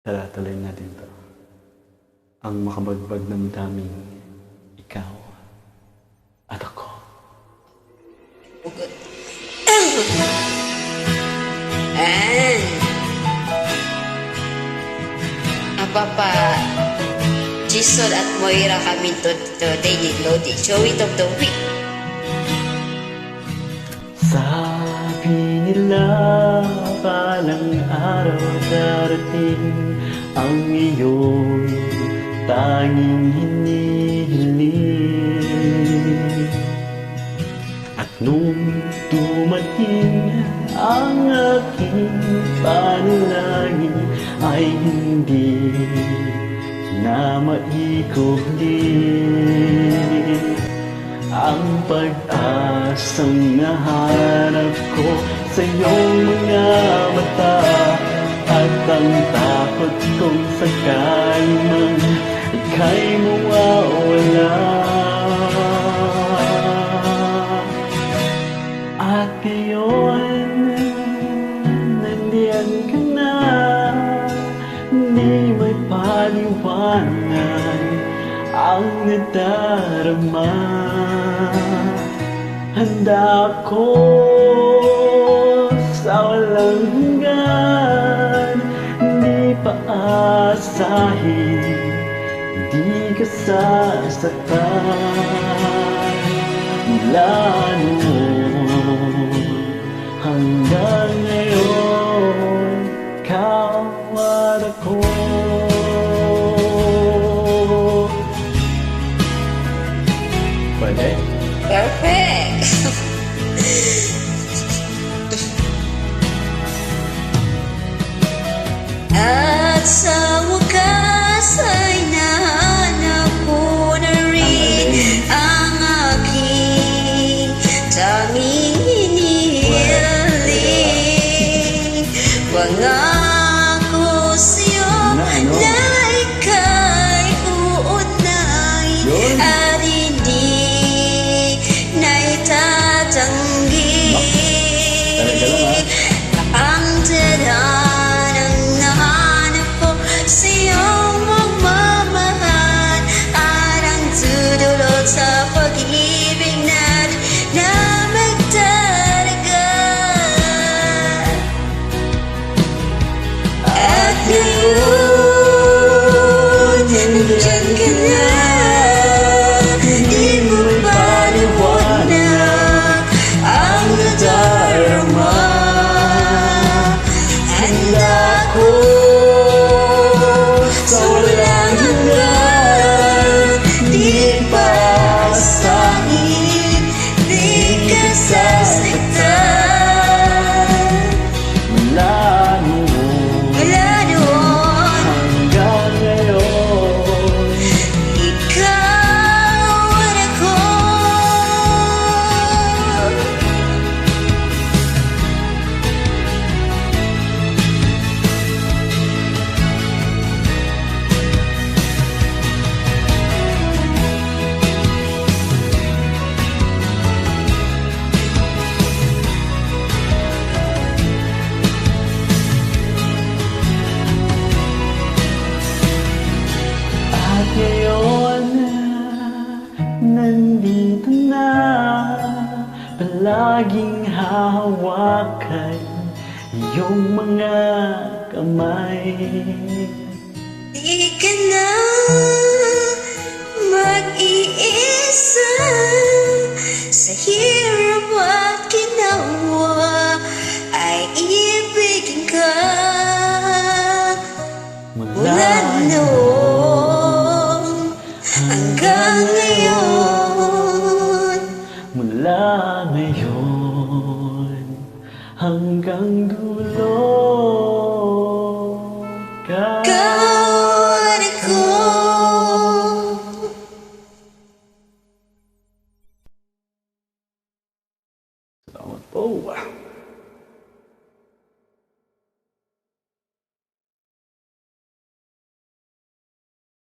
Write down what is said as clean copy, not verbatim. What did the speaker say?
Tara, tuloy natin to. Ang makabagbag ng daming ikaw at ako. Papa Jason at Moira kami today ni Lodi Joey of the Week. Sabi nila palang araw darating ang iyong tanging hinihiling. At nung dumating ang aking panalangin ay hindi na maikubli ang pag-asang nahanap ko sa iyong mga mata, at ang takot kong sakali mang ika'y mawawala. At ngayon nandiyan ka na, hindi may paliwanag ang nadarama. Handa ako sa walang hanggan, di paasahin, di ka sasaktan. Mula noon hanggang ngayon, ikaw at ako. Pwede? Perfect! At sa wakas ay nahanap ko na rin ang aking tanging hinihiling. Pangako sa'yo na ika'y uunahin at hindi na itatanggi. Ang tadhanang nahanap ko sa iyong magmamahal at ang tudulot sa pag-ibig natin na magtatagal. At ngayon, nandiyan ka na, di mo paliwanag ang nadarama. Handa ko sa walang hanggan, di paasahin, di ka sasaktan. Mula noon hanggang ngayon, ikaw at ako. at ngayon nandito na, palaging hahawakan iyong mga kamay. Di ka na mag-iisa sa hirap at ginawa, ay ibigin ka mula noon hanggang ngayon. Mula ngayon hanggang dulo, Ikaw at ako. Salamat po.